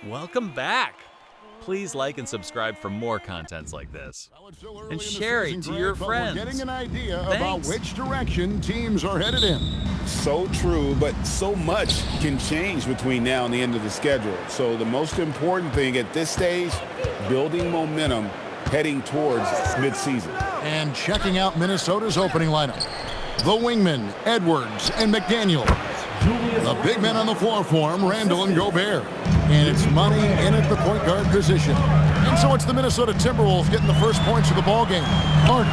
Welcome back. Please like and subscribe for more contents like this. And share it to your friends. We're getting an idea about Thanks. which direction teams are headed in. So true, but so much can change between now and the end of the schedule. So the most important thing at this stage, building momentum heading towards midseason. And checking out Minnesota's opening lineup. The wingmen, Edwards and McDaniel. The big men on the floor for him, Randall and Gobert. And it's money in at the point guard position. And so it's the Minnesota Timberwolves getting the first points of the ball game. Carter.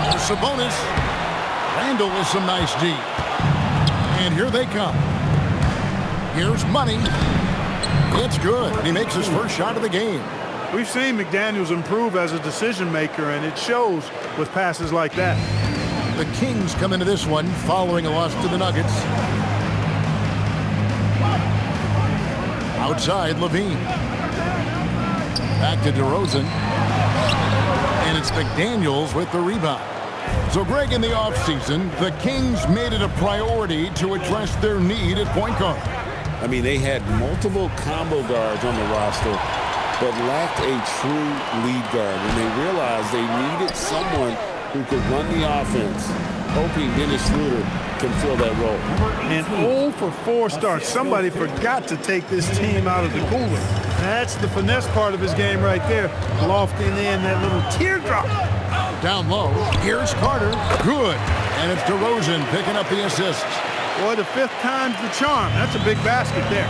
There's Sabonis. Randall with some nice D. And here they come. Here's money. It's good. And he makes his first shot of the game. We've seen McDaniels improve as a decision maker, and it shows with passes like that. The Kings come into this one following a loss to the Nuggets. Outside, Levine. Back to DeRozan. And it's McDaniels with the rebound. So, Greg, in the offseason, the Kings made it a priority to address their need at point guard. I mean, they had multiple combo guards on the roster, but lacked a true lead guard. And they realized they needed someone who could run the offense, hoping Dennis Schroeder can fill that role. And 0 for 4 starts. Somebody forgot to take this team out of the cooler. That's the finesse part of his game right there. Lofting in that little teardrop. Down low. Here's Carter. Good. And it's DeRozan picking up the assist. Boy, the 5th time's the charm. That's a big basket there.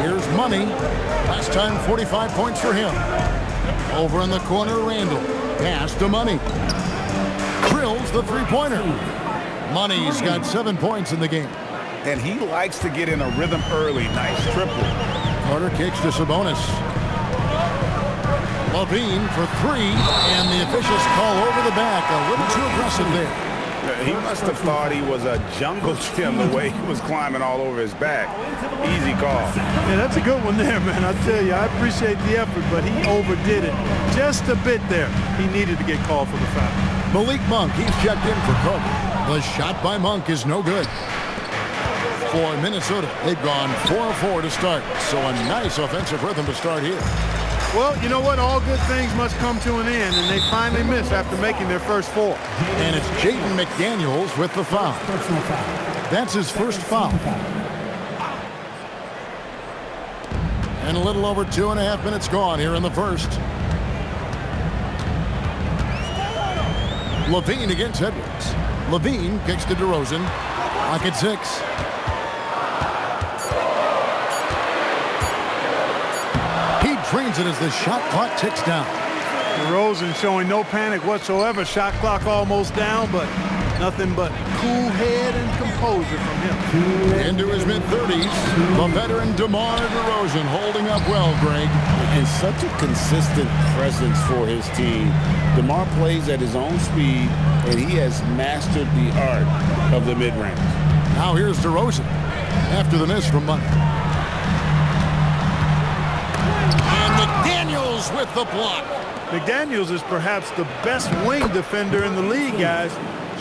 Here's money. Last time, 45 points for him. Over in the corner, Randall. Pass to Money. Drills the three-pointer. Money's got 7 points in the game. And he likes to get in a rhythm early. Nice triple. Carter kicks to Sabonis. Levine for 3, and the officials call over the back. A little too aggressive there. He must have thought he was a jungle gym the way he was climbing all over his back. Easy call. Yeah, that's a good one there, man. I tell you, I appreciate the effort, but he overdid it just a bit there. He needed to get called for the foul. Malik Monk, he's checked in for Carter. The shot by Monk is no good. For Minnesota, they've gone 4-4 to start, so a nice offensive rhythm to start here. Well, you know what? All good things must come to an end, and they finally missed after making their first 4. And it's Jaden McDaniels with the foul. That's his first foul. And a little over 2.5 minutes gone here in the first. Levine against Edwards. Levine kicks to DeRozan. Lock at 6. Trains it as the shot clock ticks down. DeRozan showing no panic whatsoever. Shot clock almost down, but nothing but cool head and composure from him. Into his mid-30s, the veteran DeMar DeRozan holding up well, Greg. And such a consistent presence for his team. DeMar plays at his own speed, and he has mastered the art of the mid-range. Now here's DeRozan after the miss from Monk. McDaniels with the block. McDaniels is perhaps the best wing defender in the league, guys,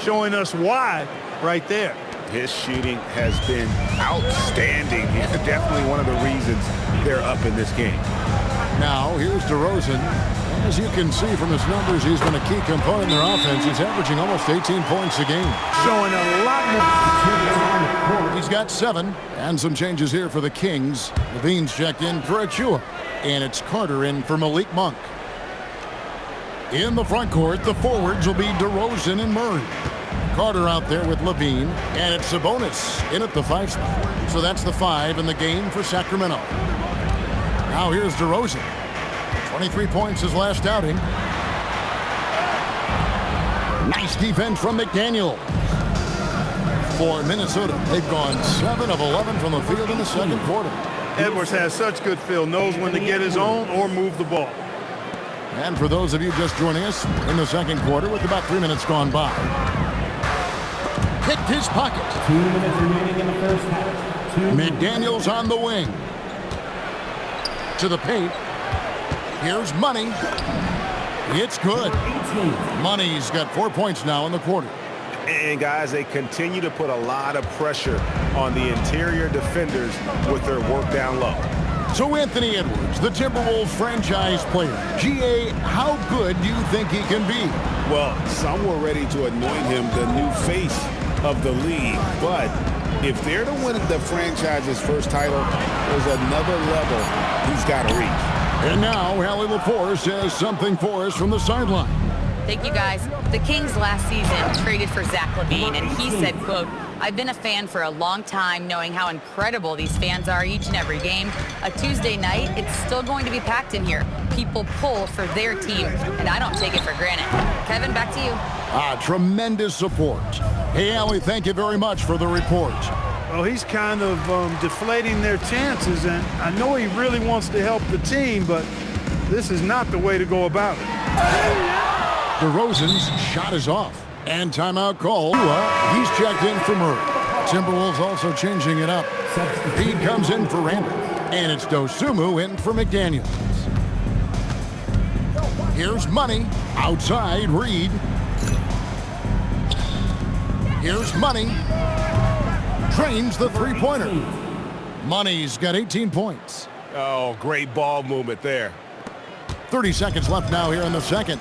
showing us why right there. His shooting has been outstanding. Definitely one of the reasons they're up in this game. Now here's DeRozan. As you can see from his numbers, he's been a key component in their offense. He's averaging almost 18 points a game. Showing a lot more. He's got 7. And some changes here for the Kings. Levine's checked in for Achua. And it's Carter in for Malik Monk. In the front court, the forwards will be DeRozan and Murray. Carter out there with Levine. And it's Sabonis in at the 5 spot. So that's the 5 in the game for Sacramento. Now here's DeRozan. 23 points his last outing. Nice defense from McDaniel. For Minnesota, they've gone 7 of 11 from the field in the second quarter. Edwards has such good feel, knows when to get his own or move the ball. And for those of you just joining us in the second quarter with about 3 minutes gone by. Picked his pocket. 2 minutes remaining in the first half. McDaniels on the wing. To the paint. Here's Money. It's good. Money's got 4 points now in the quarter. And guys, they continue to put a lot of pressure on the interior defenders with their work down low. So Anthony Edwards, the Timberwolves franchise player. GA, how good do you think he can be? Well, some were ready to anoint him the new face of the league, but if they're to win the franchise's first title, there's another level he's got to reach. And now, Hallie LaForce has something for us from the sideline. Thank you, guys. The Kings last season traded for Zach LaVine, and he said, quote, "I've been a fan for a long time, knowing how incredible these fans are each and every game. A Tuesday night, it's still going to be packed in here. People pull for their team, and I don't take it for granted." Kevin, back to you. Tremendous support. Hey, Hallie, thank you very much for the report. Well, he's kind of deflating their chances, and I know he really wants to help the team, but this is not the way to go about it. DeRozan's shot is off. And timeout call. He's checked in for Murray. Timberwolves also changing it up. He comes in for Randall. And it's Dosumu in for McDaniels. Here's Money. Outside, Reed. Here's Money. Drains the three-pointer. Money's got 18 points. Oh, great ball movement there. 30 seconds left now here in the second.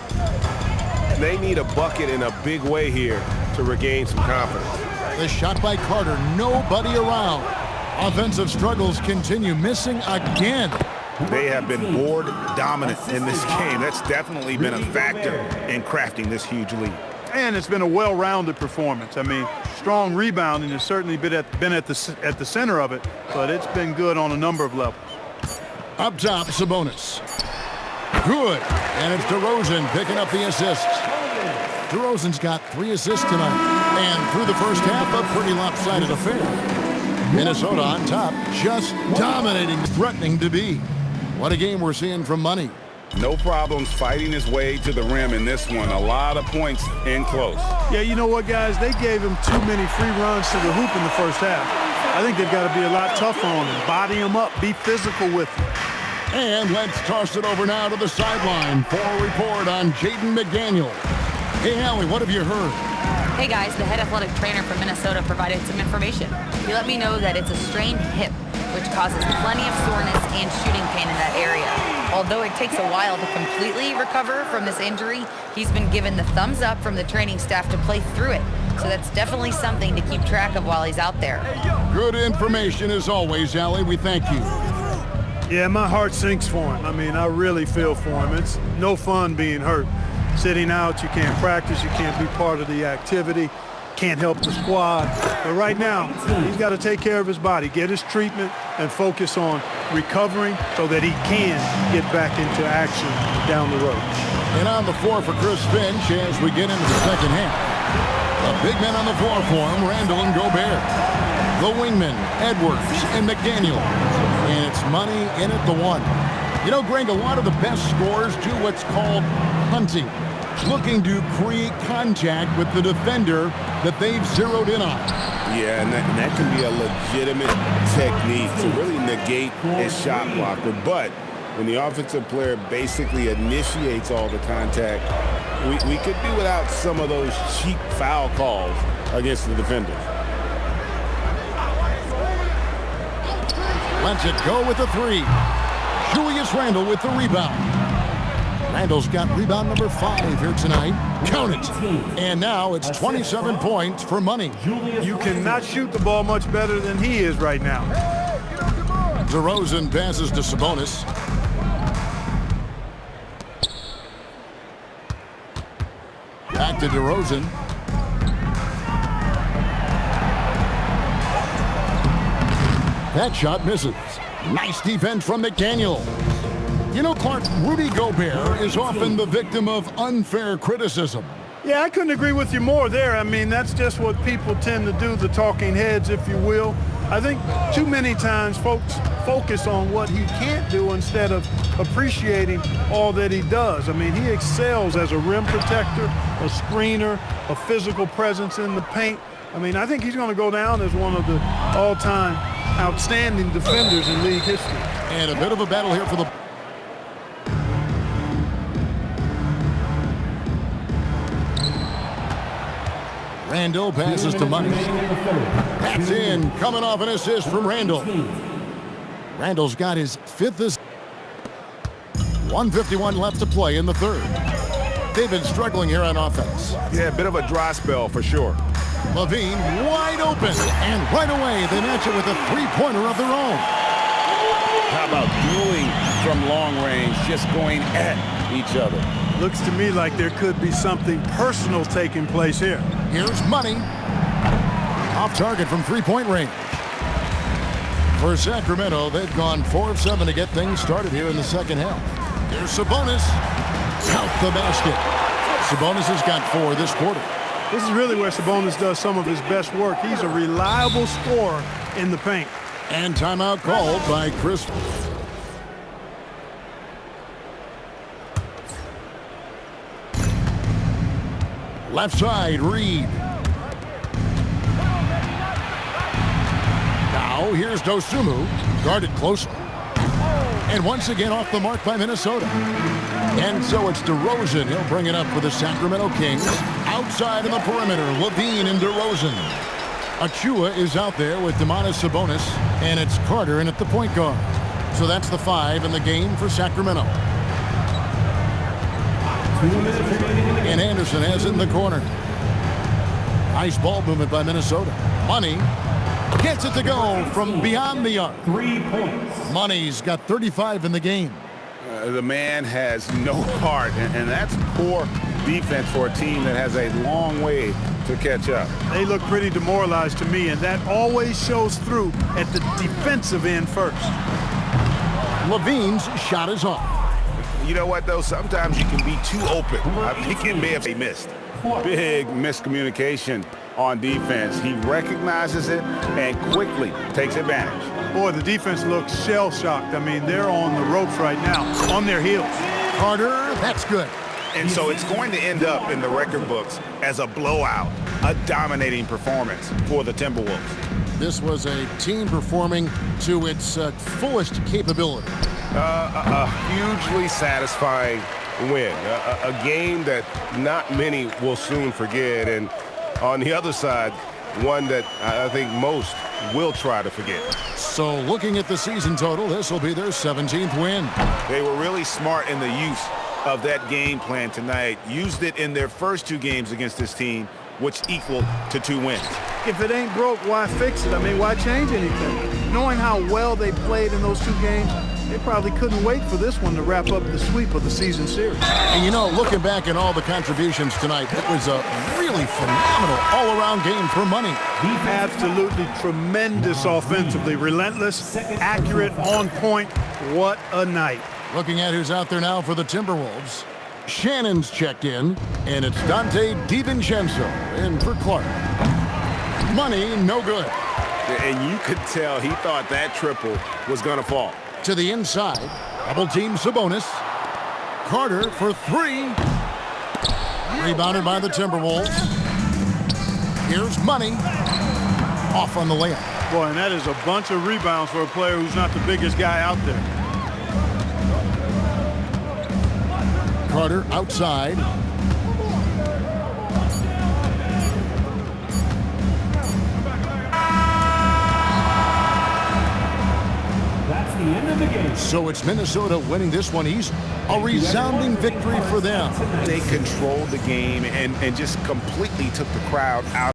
They need a bucket in a big way here to regain some confidence. The shot by Carter, nobody around. Offensive struggles continue, missing again. They have been board dominant in this game. That's definitely been a factor in crafting this huge lead. And it's been a well-rounded performance. I mean, strong rebounding has certainly been at the center of it, but it's been good on a number of levels. Up top, Sabonis. Good. And it's DeRozan picking up the assists. DeRozan's got 3 assists tonight. And through the first half, a pretty lopsided affair. Minnesota on top, just dominating, threatening to be. What a game we're seeing from Money. No problems fighting his way to the rim in this one. A lot of points in close. Yeah, you know what, guys? They gave him too many free runs to the hoop in the first half. I think they've got to be a lot tougher on him. Body him up. Be physical with him. And let's toss it over now to the sideline for a report on Jaden McDaniel. Hey, Hallie, what have you heard? Hey, guys, the head athletic trainer from Minnesota provided some information. He let me know that it's a strained hip, which causes plenty of soreness and shooting pain in that area. Although it takes a while to completely recover from this injury, he's been given the thumbs up from the training staff to play through it. So that's definitely something to keep track of while he's out there. Good information as always, Hallie. We thank you. Yeah, my heart sinks for him. I mean, I really feel for him. It's no fun being hurt. Sitting out, you can't practice, you can't be part of the activity, can't help the squad. But right now, he's got to take care of his body, get his treatment, and focus on recovering so that he can get back into action down the road. And on the floor for Chris Finch as we get into the second half. The big men on the floor for him, Randall and Gobert. The wingmen, Edwards and McDaniel. And it's Money in at the one. You know, Greg, a lot of the best scorers do what's called hunting, looking to create contact with the defender that they've zeroed in on. Yeah, and that can be a legitimate technique to really negate his shot blocker. But when the offensive player basically initiates all the contact, we could do without some of those cheap foul calls against the defenders. Lets it go with the three. Julius Randle with the rebound. Randall's got rebound number 5 here tonight. Count it. And now it's 27 points for Money. You cannot shoot the ball much better than he is right now. DeRozan passes to Sabonis. Back to DeRozan. That shot misses. Nice defense from McDaniel. You know, Clark, Rudy Gobert is often the victim of unfair criticism. Yeah, I couldn't agree with you more there. I mean, that's just what people tend to do, the talking heads, if you will. I think too many times folks focus on what he can't do instead of appreciating all that he does. I mean, he excels as a rim protector, a screener, a physical presence in the paint. I mean, I think he's going to go down as one of the all-time outstanding defenders in league history. And a bit of a battle here for the... Randall passes to Money. That's in, coming off an assist from Randall. Randall's got his 5th assist. 1:51 left to play in the 3rd. They've been struggling here on offense. Yeah, a bit of a dry spell for sure. Levine wide open, and right away they match it with a three-pointer of their own. How about dueling from long range, just going at each other? Looks to me like there could be something personal taking place here. Here's Money. Off target from three-point range. For Sacramento, they've gone 4 of 7 to get things started here in the second half. Here's Sabonis. Count the basket. Sabonis has got 4 this quarter. This is really where Sabonis does some of his best work. He's a reliable scorer in the paint. And timeout called by Chris. Left side, Reed. Now here's Dosunmu, guarded closely. And once again off the mark by Minnesota. And so it's DeRozan. He'll bring it up for the Sacramento Kings. Outside in the perimeter, Levine and DeRozan. Achua is out there with Domantas Sabonis, and it's Carter in at the point guard. So that's the 5 in the game for Sacramento. And Anderson has it in the corner. Nice ball movement by Minnesota. Money gets it to go from beyond the arc. 3 points. Money's got 35 in the game. The man has no heart, and that's poor defense for a team that has a long way to catch up. They look pretty demoralized to me, and that always shows through at the defensive end first. Levine's shot is off. You know what, though? Sometimes you can be too open. I think it may have been missed. Big miscommunication on defense. He recognizes it and quickly takes advantage. Boy, the defense looks shell-shocked. I mean, they're on the ropes right now, on their heels. Carter, that's good. And so it's going to end up in the record books as a blowout, a dominating performance for the Timberwolves. This was a team performing to its fullest capability. A hugely satisfying win. A game that not many will soon forget. And on the other side, one that I think most will try to forget. So looking at the season total, this will be their 17th win. They were really smart in the use of that game plan tonight. Used it in their first 2 games against this team, which equaled to 2 wins. If it ain't broke, why fix it? I mean, why change anything? Knowing how well they played in those 2 games, they probably couldn't wait for this one to wrap up the sweep of the season series. And you know, looking back at all the contributions tonight, it was a really phenomenal all-around game for Money. Absolutely tremendous offensively. Relentless, accurate, on point. What a night. Looking at who's out there now for the Timberwolves. Shannon's checked in, and it's Dante DiVincenzo in for Clark. Money, no good. And you could tell he thought that triple was going to fall. To the inside, double team Sabonis. Carter for 3. Rebounded by the Timberwolves. Here's Money. Off on the layup. Boy, and that is a bunch of rebounds for a player who's not the biggest guy out there. Carter outside. That's the end of the game. So it's Minnesota winning this one easily. A resounding victory for them. They controlled the game and just completely took the crowd out.